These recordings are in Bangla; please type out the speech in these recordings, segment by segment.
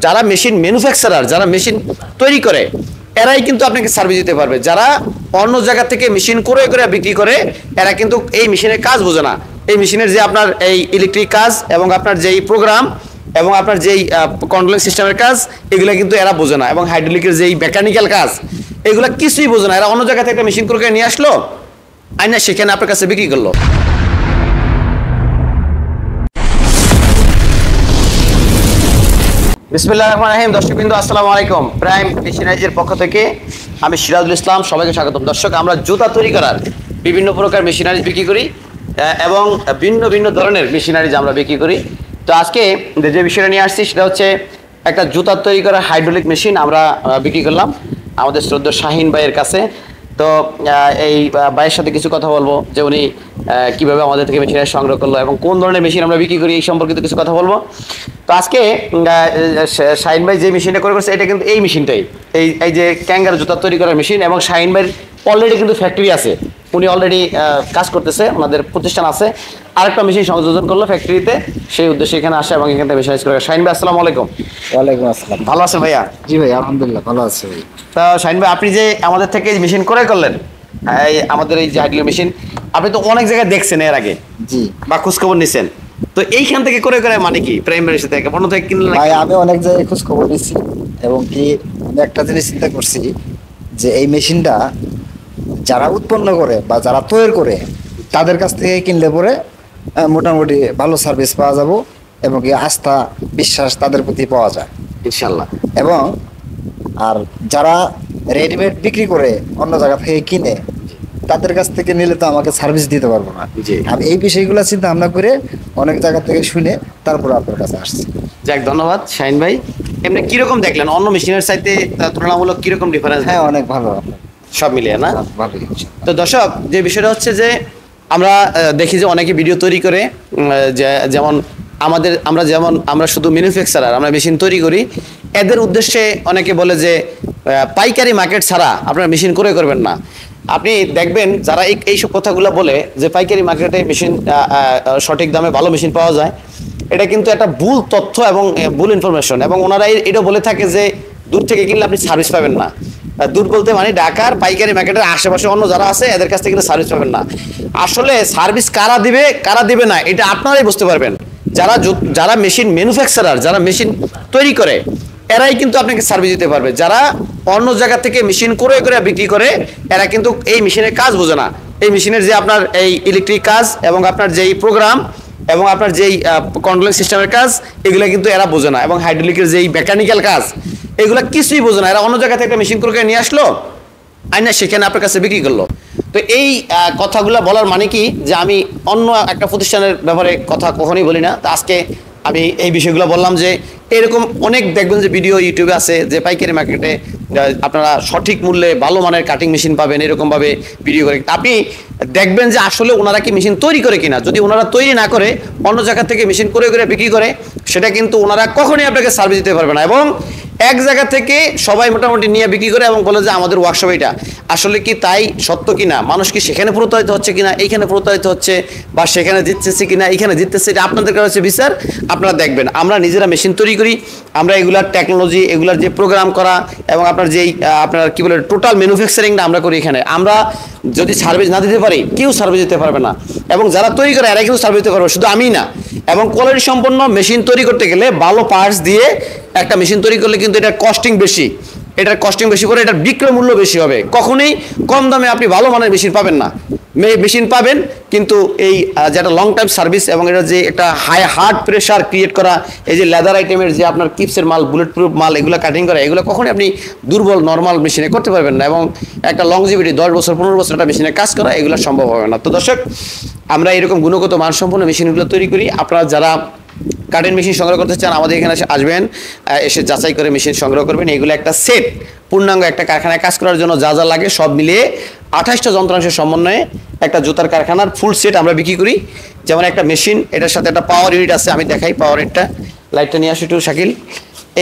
যারা মেশিন ম্যানুফ্যাকচারার, যারা মেশিন তৈরি করে, এরাই কিন্তু আপনাকে সার্ভিস দিতে পারবে। যারা অন্য জায়গা থেকে মেশিন করে করে বিক্রি করে, এরা কিন্তু এই মেশিনের কাজ বোঝে না। এই মেশিনের যে আপনার এই ইলেকট্রিক কাজ এবং আপনার যেই প্রোগ্রাম এবং আপনার যেই কন্ট্রোলিং সিস্টেমের কাজ, এগুলো কিন্তু এরা বোঝে না। এবং হাইড্রোলিকের যেই মেকানিক্যাল কাজ, এগুলো কিছুই বোঝে না। এরা অন্য জায়গা থেকে মেশিন করে নিয়ে আসলো, আইনা সেখানে আপনার কাছে বিক্রি করলো। বিসমিল্লাহির রহমানির রহিম। দর্শকবৃন্দ, আসসালামু আলাইকুম। প্রাইম মেশিনারিজের পক্ষ থেকে আমি সিরাজুল ইসলাম, সবাইকে স্বাগতম। দর্শক, আমরা জুতা তৈরি করার বিভিন্ন প্রকার মেশিনারিজ বিক্রি করি এবং ভিন্ন ভিন্ন ধরনের মেশিনারিজ আমরা বিক্রি করি। তো আজকে যে বিষয়টা নিয়ে আসছি সেটা হচ্ছে একটা জুতা তৈরি করার হাইড্রোলিক মেশিন আমরা বিক্রি করলাম আমাদের শ্রদ্ধেয় শাহিন ভাইয়ের কাছে। তো এই ভাইয়ের সাথে কিছু কথা বলবো যে উনি কীভাবে আমাদের থেকে মেশিনারি সংগ্রহ করলো এবং কোন ধরনের মেশিন আমরা বিক্রি করি, এই সম্পর্কিত কিছু কথা বলবো। তো আজকে শাহিন ভাই যে মেশিনটা করে করছে, এটা কিন্তু এই মেশিনটাই, এই যে ক্যাঙ্গারু জুতা তৈরি করার মেশিন। এবং শাহিন ভাইয়ের অলরেডি কিন্তু ফ্যাক্টরি আছে, উনি অলরেডি কাজ করতেছে, ওনাদের প্রতিষ্ঠান আছে। আরেকটা মেশিন সংযোজন করলো ফ্যাক্টরিতে, সেই উদ্দেশ্যে এখানে আসে এবং এখান থেকে মেশিনারিজ করে। শাহিন ভাই, আসসালামু আলাইকুম। ওয়ালাইকুম আসসালাম। ভালো আছেন ভাইয়া? জি ভাই, আলহামদুলিল্লাহ ভালো আছি ভাই। তো শাহিন ভাই, আপনি যে আমাদের থেকে মেশিন ক্রয় করলেন, আমাদের এই যে হাইড্রোলিক মেশিন, আপনি তো অনেক জায়গায় দেখছেন এর আগে, জি, বা খোঁজখবর নিছেন। তো এইখান থেকে করে করে মানে কি প্রাইমারি সাথে পণ্য থেকে কিনলেন? ভাই আমি অনেক জায়গায় খোঁজ খবর নিচ্ছি এবং কি আমি একটা জিনিস চিন্তা করছি যে এই মেশিনটা যারা উৎপন্ন করে বা যারা তৈরি করে তাদের কাছ থেকে কিনলে পরে মোটামুটি ভালো সার্ভিস পাওয়া যাবে এবং কি আস্থা বিশ্বাস তাদের প্রতি পাওয়া যায় ইনশাল্লাহ। এবং আর যারা রেডিমেড বিক্রি করে অন্য জায়গা থেকে কিনে তাদের কাছ থেকে নিলে তো আমাকে সার্ভিস দিতে পারবো না। আমি এই বিষয়গুলো চিন্তা ভাবনা করে অনেক জায়গা থেকে শুনে তারপর আপনার কাছে আসছি। যাক, ধন্যবাদ শাহিন ভাই। এমনি কিরকম দেখলেন অন্য মেশিনের চাইতে তুলনামূলক কিরকম ডিফারেন্স? হ্যাঁ, অনেক ভালো, সব মিলিয়ে না? ভালো। তো দর্শক, যে বিষয়টা হচ্ছে যে আমরা দেখি যে অনেকে ভিডিও তৈরি করে, যেমন আমরা শুধু ম্যানুফ্যাকচারার, আমরা মেশিন তৈরি করি। এদের উদ্দেশ্যে অনেকে বলে যে পাইকারি মার্কেট ছাড়া আপনারা মেশিন করে করবেন না। আপনি দেখবেন যারা এইসব কথাগুলো বলে যে পাইকারি মার্কেটে মেশিন সঠিক দামে ভালো মেশিন পাওয়া যায়, এটা কিন্তু একটা ভুল তথ্য এবং ভুল ইনফরমেশন। এবং ওনারা এটা বলে থাকে যে দূর থেকে কিনলে আপনি সার্ভিস পাবেন না। দূর বলতে মানে ঢাকার পাইকারি মার্কেটের আশেপাশে অন্য যারা আছে এদের কাছ থেকে কিন্তু সার্ভিস পাবেন না। আসলে সার্ভিস কারা দিবে না, এটা আপনারাই বুঝতে পারবেন। যারা মেশিন ম্যানুফ্যাকচারার, যারা মেশিন তৈরি করে, এরাই কিন্তু আপনাকে সার্ভিস দিতে পারবে। যারা অন্য জায়গা থেকে মেশিন করে করে বিক্রি করে, এরা কিন্তু এই মেশিনের কাজ বোঝে না। এই মেশিনের যে আপনার এই ইলেকট্রিক কাজ এবং আপনার যেই প্রোগ্রাম এবং আপনার যেই কন্ট্রোলিং সিস্টেমের কাজ, এগুলো কিন্তু এরা বোঝে না। এবং হাইড্রোলিকের যেই মেকানিক্যাল কাজ, এগুলো কিছুই বোঝে না। এরা অন্য জায়গা থেকে মেশিন করে নিয়ে আসলো, আইনা সেখানে আপনার কাছে বিক্রি করলো। তো এই কথাগুলো বলার মানে কি, যে আমি অন্য একটা প্রতিষ্ঠানের ব্যাপারে কথা কখনোই বলি না। তো আজকে আমি এই বিষয়গুলো বললাম যে এরকম অনেক দেখবেন যে ভিডিও ইউটিউবে আছে যে পাইকারি মার্কেটে আপনারা সঠিক মূল্যে ভালো মানের কাটিং মেশিন পাবেন, এরকমভাবে ভিডিও করে। আপনি দেখবেন যে আসলে ওনারা কি মেশিন তৈরি করে কিনা। যদি ওনারা তৈরি না করে অন্য জায়গা থেকে মেশিন করে করে বিক্রি করে, সেটা কিন্তু ওনারা কখনোই আপনাকে সার্ভিস দিতে পারবে না। এবং এক জায়গা থেকে সবাই মোটামুটি নিয়ে বিক্রি করে এবং বলে যে আমাদের ওয়ার্কশপ এটা। আসলে কি তাই সত্য কিনা, মানুষ কি সেখানে প্রতারিত হচ্ছে কিনা, এইখানে প্রতারিত হচ্ছে, বা সেখানে জিততেছে কিনা, এইখানে জিততেছে, এটা আপনাদের কাছে বিচার, আপনারা দেখবেন। আমরা নিজেরা মেশিন তৈরি করি, আমরা এগুলার টেকনোলজি, এগুলার যে প্রোগ্রাম করা এবং আপনার যেই আপনার কি বলে টোটাল ম্যানুফ্যাকচারিংটা আমরা করি এখানে। আমরা যদি সার্ভিস না দিতে পারি, কেউ সার্ভিস দিতে পারবে না। এবং যারা তৈরি করে এরা কিন্তু সার্ভিস দিতে পারবে, শুধু আমি না। এবং কোয়ালিটি সম্পন্ন মেশিন তৈরি করতে গেলে ভালো পার্টস দিয়ে একটা মেশিন তৈরি করলে কিন্তু এটার কস্টিং বেশি, করে এটার বিক্রয় মূল্য বেশি হবে। কখনোই কম দামে আপনি ভালো মানের মেশিন পাবেন না। মেশিন পাবেন, কিন্তু এই যেটা লং টাইম সার্ভিস এবং এটা যে একটা হার্ড প্রেশার ক্রিয়েট করা, এই যে লেদার আইটেমের যে আপনার কিপসের মাল, বুলেট প্রুফ মাল, এগুলো কাটিং করা, এগুলো কখনোই আপনি দুর্বল নর্মাল মেশিনে করতে পারবেন না। এবং একটা লংজিভিটি 10 বছর 15 বছর একটা মেশিনে কাজ করা, এগুলো সম্ভব হবে না। তো দর্শক, আমরা এরকম গুণগত মানসম্পন্ন মেশিনগুলো তৈরি করি। আপনারা যারা কাটিং মেশিন সংগ্রহ করতে চান, আমাদের এখানে আসবেন, এসে যাচাই করে মেশিন সংগ্রহ করবেন। এগুলো একটা সেট, পূর্ণাঙ্গ একটা কারখানায় কাজ করার জন্য যা যা লাগে সব মিলিয়ে 28টা যন্ত্রাংশের সমন্বয়ে একটা জুতার কারখানার ফুল সেট আমরা বিক্রি করি। যেমন একটা মেশিন, এটার সাথে একটা পাওয়ার ইউনিট আছে, আমি দেখাই পাওয়ার ইউনিটটা। লাইটটা নিয়ে আসি একটু শাকিল।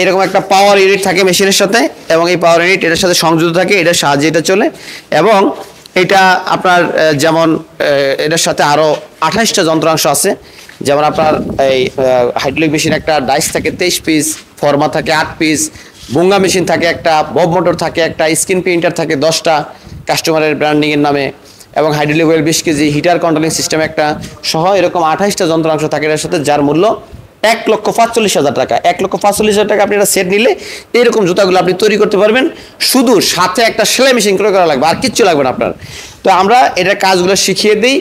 এইরকম একটা পাওয়ার ইউনিট থাকে মেশিনের সাথে, এবং এই পাওয়ার ইউনিট এটার সাথে সংযুক্ত থাকে, এটার সাহায্যে এটা চলে। এবং এটা আপনার যেমন এটার সাথে আরও 28টা যন্ত্রাংশ আছে। যেমন আপনার এই হাইড্রোলিক মেশিন একটা ডাইস থাকে 23 পিস, ফর্মা থাকে 8 পিস, বুঙ্গা মেশিন থাকে একটা, বব মোটর থাকে একটা, স্ক্রিন প্রিন্টার থাকে 10টা কাস্টমারের ব্র্যান্ডিংয়ের নামে, এবং hydraulic oil 20 KG, heater controlling system একটা সহ এরকম 28টা যন্ত্রাংশ থাকে এর সাথে, যার মূল্য 1,45,000 টাকা। 1,45,000 টাকা আপনি একটা সেট নিলে এরকম জুতাগুলো আপনি তৈরি করতে পারবেন। শুধু সাথে একটা সেলাই মেশিন ক্রয় করা লাগবে, আর কিচ্ছু লাগবে না আপনার। তো আমরা এটার কাজগুলো শিখিয়ে দিই।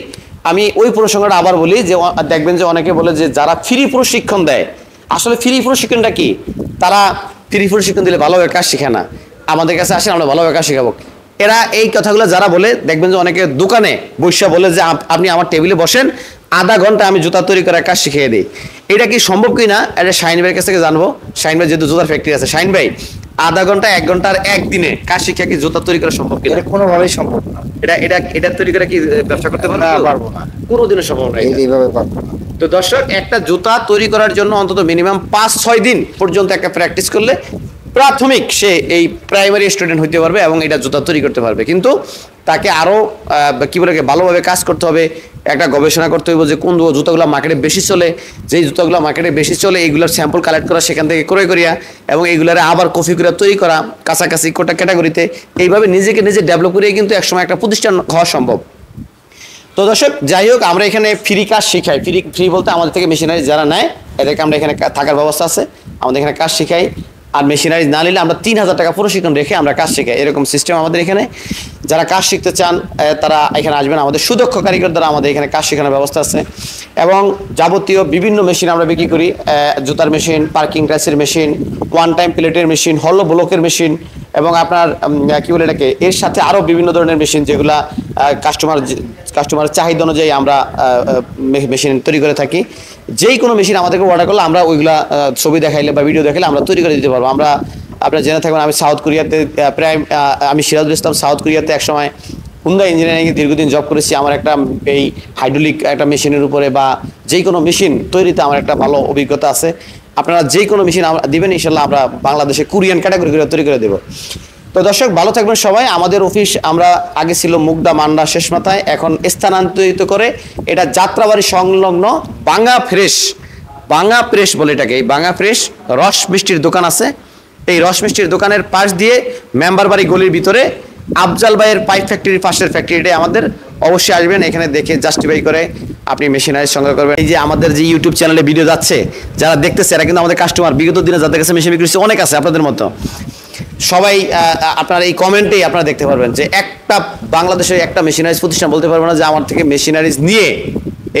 আমি ওই প্রসঙ্গটা আবার বলি যে দেখবেন যে অনেকে বলে যে যারা ফ্রি প্রশিক্ষণ দেয়, আসলে ফ্রি প্রশিক্ষণটা কি? তারা ফ্রি প্রশিক্ষণ দিলে ভালোভাবে কাজ শেখে না। আমাদের কাছে আসেন, আমরা ভালোভাবে কাজ শেখাবো। এরা এই কথাগুলো যারা বলে, দেখবেন যে অনেকে দোকানে বসে বলে যে আপনি আমার টেবিলে বসেন, আধা ঘন্টা আমি জুতা তৈরি করার কাজ শিখিয়ে দিই। এটা কি সম্ভব কি না, এটা শাহিন ভাইয়ের কাছ থেকে জানবো। শাহিন ভাই যেহেতু জুতার ফ্যাক্টরি আছে, শাহিন ভাই আধা ঘন্টা 1 ঘন্টার একদিনে কাজ শিখে কি জুতা তৈরি করা সম্ভব কিনা? এটা কোনোভাবেই সম্ভব না। এটা তৈরি করে কি ব্যবসা করতে পারবো না, কোনোদিনও সম্ভব না, এইভাবে পারবো না। তো দর্শক, একটা জুতা তৈরি করার জন্য অন্তত মিনিমাম 5-6 দিন পর্যন্ত একটা প্র্যাকটিস করলে প্রাথমিক সে এই প্রাইমারি স্টুডেন্ট হতে পারবে এবং এটা জুতা তৈরি করতে পারবে। কিন্তু তাকে আরও কী বলে ভালোভাবে কাজ করতে হবে, একটা গবেষণা করতে হবে যে কোন জুতাগুলো মার্কেটে বেশি চলে, যেই জুতাগুলো মার্কেটে বেশি চলে এইগুলোর স্যাম্পল কালেক্ট করা, সেখান থেকে ক্রয় করিয়া এবং এইগুলারে আবার কপি করে তৈরি করা কাছাকাছি কোটা ক্যাটাগরিতে, এইভাবে নিজেকে নিজে ডেভেলপ করিয়ে কিন্তু একসময় একটা প্রতিষ্ঠান হওয়া সম্ভব। তো দর্শক, যাই হোক, আমরা এখানে ফ্রি কাজ শিখাই। ফ্রি বলতে আমাদের থেকে মেশিনারি যারা নেয় এদেরকে আমরা এখানে থাকার ব্যবস্থা আছে, আমাদের এখানে কাজ শিখাই। আর মেশিনারি না নিলে আমরা 3,000 টাকা প্রশিক্ষণ রেখে আমরা কাজ শেখাই, এরকম সিস্টেম আমাদের এখানে। যারা কাজ শিখতে চান তারা এখানে আসবেন, আমাদের সুদক্ষ কারিগর দ্বারা আমাদের এখানে কাজ শেখানোর ব্যবস্থা আছে। এবং যাবতীয় বিভিন্ন মেশিন আমরা বিক্রি করি, জুতার মেশিন, পার্কিং টাইসের মেশিন, ওয়ান টাইম প্লেটের মেশিন, হলো ব্লকের মেশিন, এবং আপনার কী বলে এটাকে, এর সাথে আরও বিভিন্ন ধরনের মেশিন যেগুলা কাস্টমারের চাহিদা অনুযায়ী আমরা মেশিন তৈরি করে থাকি। যেই কোনো মেশিন আমাদেরকে অর্ডার করলে আমরা ওইগুলা ছবি দেখাইলে বা ভিডিও দেখাইলে আমরা তৈরি করে দিতে পারবো। আমরা আপনারা জেনে থাকবেন আমি সাউথ কোরিয়াতে আমি সিরাজুল ইসলাম সাউথ কোরিয়াতে একসময় হুন্ডা ইঞ্জিনিয়ারিংয়ে দীর্ঘদিন জব করেছি। আমার একটা এই হাইড্রোলিক একটা মেশিনের উপরে বা যেই কোনো মেশিন তৈরিতে আমার একটা ভালো অভিজ্ঞতা আছে। আপনারা যে কোনো মেশিন দিবেন, ইনশাল্লাহ আমরা বাংলাদেশে কোরিয়ান ক্যাটাগরি করে তৈরি করে দেবো। তো দর্শক, ভালো থাকবেন সবাই। আমাদের অফিস আমরা আগে ছিল মুগদা মান্ডা শেষ মাথায়, এখন স্থানান্তরিত করে এটা যাত্রাবাড়ি সংলগ্ন বাঙ্গা প্রেস বলে এটাকে, এই বাঙ্গা প্রেস রস মিষ্টির দোকান আছে। এই রস মিষ্টির দোকানের পাশ দিয়ে মেম্বার বাড়ি গলির ভিতরে আফজাল ভাইয়ের পাইপ ফ্যাক্টরির পাশের ফ্যাক্টরিটাই আমাদের। অবশ্যই আসবেন, এখানে দেখে জাস্টিফাই করে আপনি মেশিনারি সংগ্রহ করবেন। এই যে আমাদের যে ইউটিউব চ্যানেলে ভিডিও যাচ্ছে, যারা দেখতেছে এরা কিন্তু আমাদের কাস্টমার। বিগত দিনে যাদের কাছে মেশিন বিক্রি অনেক আছে আপনাদের মতো, সবাই আপনার এই কমেন্টেই আপনারা দেখতে পারবেন যে একটা বাংলাদেশের একটা মেশিনারিজ প্রতিষ্ঠান বলতে পারবে না যে আমার থেকে মেশিনারিজ নিয়ে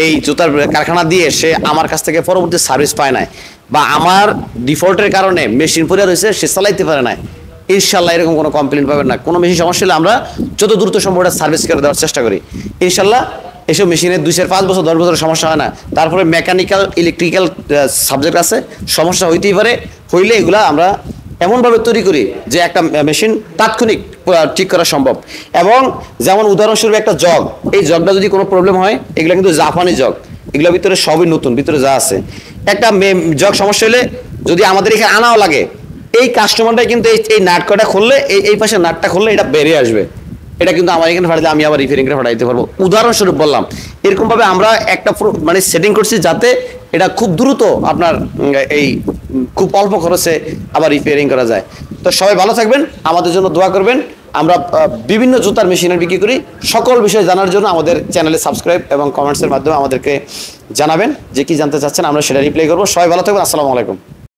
এই জুতার কারখানা দিয়ে সে আমার কাছ থেকে পরবর্তী সার্ভিস পায় নাই, বা আমার ডিফল্টের কারণে মেশিন পড়ে রয়েছে সে চালাইতে পারে না। ইনশাল্লাহ এরকম কোনো কমপ্লেন পাবেন না। কোনো মেশিন সমস্যা হলে আমরা যত দ্রুত সম্ভব সার্ভিস করে দেওয়ার চেষ্টা করি। ইনশাল্লাহ এসব মেশিনের 2-5 বছর 10 বছরের সমস্যা হয় না। তারপরে মেকানিক্যাল ইলেকট্রিক্যাল সাবজেক্ট আছে, সমস্যা হইতেই পারে, হইলে এগুলা আমরা এমনভাবে তৈরি করি যে একটা মেশিন তাৎক্ষণিক ঠিক করা সম্ভব। এবং যেমন উদাহরণস্বরূপ একটা জগ, এই জগটা যদি কোনো প্রবলেম হয়, এগুলো কিন্তু জাপানি জগ, এগুলোর ভিতরে সবই নতুন, ভিতরে যা আছে। একটা জগ সমস্যা হলে যদি আমাদের এখানে আনাও লাগে, এই কাস্টমারটাই কিন্তু এই নাট কটা খুললে, এই পাশে নাটটা খুললে এটা বেরিয়ে আসবে। এটা কিন্তু আমার এখানে ফাটাইলে আমি আবার রিপেয়ারিং করে ফাটাইতে পারবো, উদাহরণস্বরূপ বললাম। এরকমভাবে আমরা একটা মানে সেটিং করছি যাতে এটা খুব দ্রুত আপনার এই খুব অল্প খরচে আবার রিপেয়ারিং করা যায়। তো সবাই ভালো থাকবেন, আমাদের জন্য দোয়া করবেন। আমরা বিভিন্ন জুতার মেশিনের বিক্রি করি। সকল বিষয় জানার জন্য আমাদের চ্যানেলে সাবস্ক্রাইব এবং কমেন্টসের মাধ্যমে আমাদেরকে জানাবেন যে কি জানতে চাচ্ছেন, আমরা সেটা রিপ্লাই করবো। সবাই ভালো থাকবেন, আসসালামু আলাইকুম।